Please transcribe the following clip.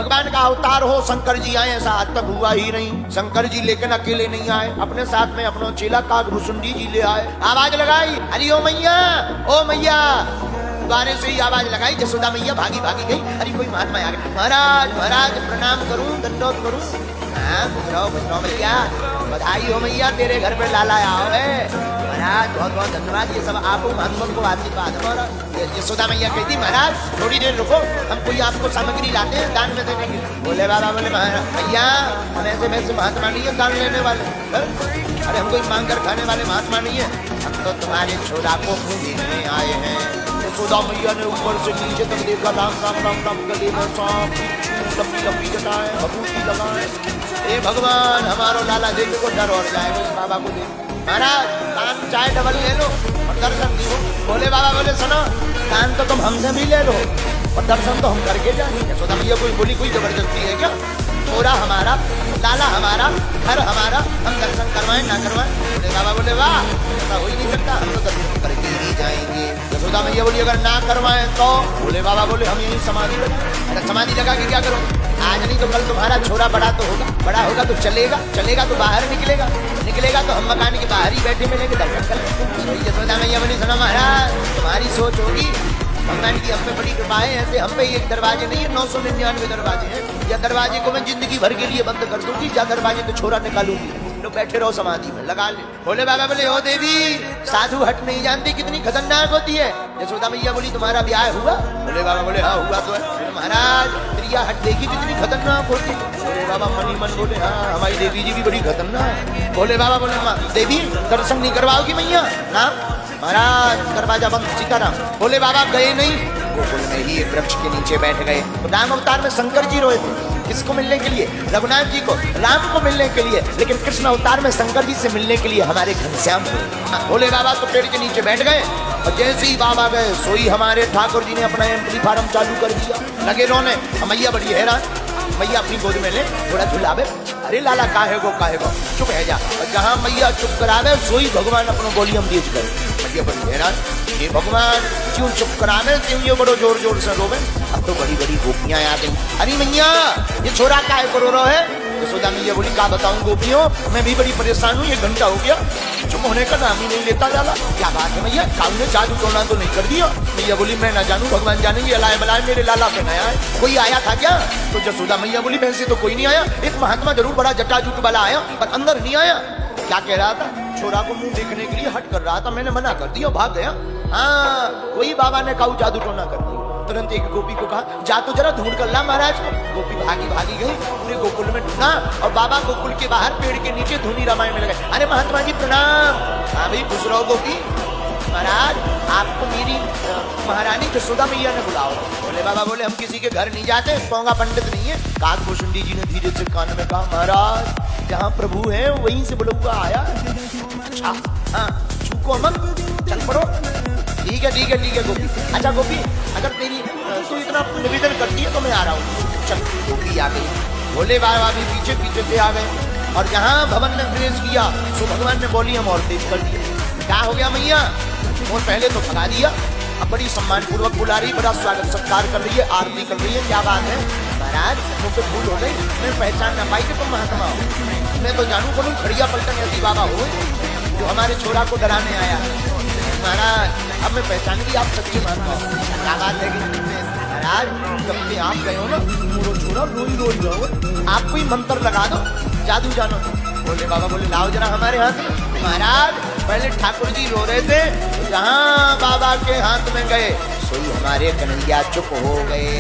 भगवान का अवतार हो, शंकर जी आए, ऐसा आज तक हुआ ही नहीं। शंकर जी लेकिन अकेले नहीं आए, अपने साथ में अपना चेला काकभूषुंडी जी ले आए। आवाज लगाई, अरे ओ मैया, ओ मैया, द्वारे से ही आवाज लगाई। जसोदा मैया भागी भागी गई। अरे कोई महात्मा आ गया। महाराज महाराज प्रणाम करूं, दंडोत करूं। हाँ गुजराओ मैया, बधाई हो मैया, तेरे घर पे लाला आओ है। महाराज बहुत बहुत धन्यवाद, ये सब आप महात्मा को आशीर्वाद है। यशोदा मैया कहती महाराज थोड़ी देर रुको, हम कोई आपको सामग्री लाते हैं दान में देने की। बोले बाबा बोले भैया हम ऐसे वैसे महात्मा नहीं है दान लेने वाले। अरे हम कोई मांग कर खाने वाले महात्मा नहीं है, हम तो तुम्हारे छोरा को देखने आए हैं। यशोदा मैया ने ऊपर से नीचे तक देखा, राम राम राम राम, गले में सांप, लंबी लंबी जटाएं, भभूति लगाए। ए भगवान हमारा लाला देख को डर और जाए इस बाबा को देख। महाराज दान चाय डबल ले लो और दर्शन दी हो। बोले बाबा बोले सुनो, दान तो तुम हमसे भी ले लो और दर्शन तो हम करके जाएंगे। यशोदा मैया कोई बोली कोई जबरदस्ती है क्या? थोड़ा हमारा, लाला हमारा, घर हमारा, हम दर्शन करवाएं ना करवाएं। बोले बाबा बोले वाह, ऐसा हो ही नहीं सकता, हम तो दर्शन करके ही जाएंगे। यशोदा मैया बोली अगर ना करवाएं तो? बोले बाबा बोले हम यही समाधि लगाएं। अरे समाधि लगा के क्या करो? आज नहीं तो कल तुम्हारा छोरा बड़ा तो होगा, बड़ा होगा तो चलेगा, चलेगा तो बाहर निकलेगा, निकलेगा तो हम मकान के बाहर ही बैठे मिलेंगे, दर्शन करेंगे। यशोदा मैया बोली सुनो महाराज तुम्हारी सोच होगी, भगवान की हम पे बड़ी कृपा है। ऐसे हम पे एक दरवाजे नहीं है, 999 दरवाजे हैं। या दरवाजे को मैं जिंदगी भर के लिए बंद कर दूंगी, या दरवाजे तो छोरा निकालूंगी। तो बैठे रहो समाधि में, लगा ले। बोले बाबा बोले ओ देवी, साधु हट नहीं जानती कितनी खतरनाक होती है। यशोदा मैया बोली तुम्हारा ब्याह हुआ? बोले बाबा बोले हाँ हुआ तो है। महाराज प्रिया हट देखी कितनी खतरनाक होती है। बोले बाबा मनी मन बोले हाँ हमारी देवी जी भी बड़ी खतरनाक। बोले बाबा बोले देवी दर्शन नहीं करवाओगी मैया? ना महाराज दरवाजा बंद, सीताराम। बोले बाबा गए नहीं? गोकुल में ही एक वृक्ष के नीचे बैठ गए। राम अवतार में शंकर जी रोए थे, किसको मिलने के लिए? रघुनाथ जी को, राम को मिलने के लिए। लेकिन कृष्ण अवतार में शंकर जी से मिलने के लिए हमारे घनश्याम को। बोले बाबा तो पेड़ के नीचे बैठ गए और जैसे ही बाबा गए सोई हमारे ठाकुर जी ने अपना एम्पली फार्म चालू कर दिया। लगे रोने, मैया बड़ी हैरान, मैया अपनी गोद में ले थोड़ा झुलावे। अरे लाला काहे गो चुप है जा। और जहाँ मैया चुप करावे सोई भगवान अपना वॉल्यूम तेज करे। मैया बड़ी हैरान, ये भगवान क्यों चुप करावे, क्यों ये बड़ो जोर जोर से रोवे। अब तो बड़ी बड़ी गोपियां आ गई। अरे मैया ये छोरा काहे को रो रहा है? यशोदा मैया बोली का बताऊं गोपियों, मैं भी बड़ी परेशान हूँ, 1 घंटा हो गया चुप होने का नाम ही नहीं लेता जाला। क्या बात है मैया, काऊ ने जादू टोना तो नहीं कर दिया? मैया बोली मैं ना जानू, भगवान जानेंगे। अलाए बलाए मेरे लाला पे नया है, कोई आया था क्या? तो यशोदा मैया बोली वैसे तो कोई नहीं आया, एक महात्मा जरूर बड़ा जटाजुट वाला आया पर अंदर नहीं आया। क्या कह रहा था? छोरा को मुंह देखने के लिए हट कर रहा था, मैंने मना कर दिया, भाग गया। हाँ वही बाबा ने काऊ जादू टोना कर दिया। तुरंत एक गोपी को कहा जा तो जरा ढूंढ कर ला महाराज को। गोपी भागी भागी गई, पूरे गोकुल में ढूंढा और बाबा गोकुल के बाहर पेड़ के नीचे धुनी रामायण में लगे। अरे महात्मा जी प्रणाम। हाँ भाई खुश रहो गोपी। महाराज आपको मेरी महारानी यशोदा मैया ने बुलाओ। बोले बाबा बोले हम किसी के घर नहीं जाते, पोंगा पंडित नहीं है। काकभूषुंडी जी ने धीरे से कान में कहा महाराज जहाँ प्रभु है वहीं से बुलवा आया। अच्छा हाँ छूको मत, चल पड़ो। ठीक है गोपी। अच्छा गोपी अगर तेरी तू इतना निवेदन करती है तो मैं आ रहा हूँ। चल गोपी आ गई। भोले बाबा भी पीछे पीछे से आ गए और जहाँ भवन में प्रवेश किया तो भगवान ने बोली हम और तेज कर दिया। क्या हो गया मैया? और पहले तो भगा दिया, अब बड़ी सम्मान पूर्वक बुला रही, बड़ा स्वागत सत्कार कर रही है, आरती कर रही है। क्या बात है महाराज? मुझे भूल हो गई, मैं पहचान ना पाई कि तुम महात्मा हो। मैं तो जानू को खड़िया पलटन ऐसी बाबा हो जो हमारे छोरा को डराने आया। महाराज अब मैं पहचान गई आप सच्ची महात्मा हो। क्या बात है कि महाराज जब से आप गए हो ना पूरा छोरा रोई जाओ, आप कोई मंत्र लगा दो, जादू जानो। बोले बाबा बोले लाओ जरा हमारे हाथ में। महाराज पहले ठाकुर जी रो रहे थे, जहाँ बाबा के हाथ में गए सोई हमारे कन्हैया चुप हो गए।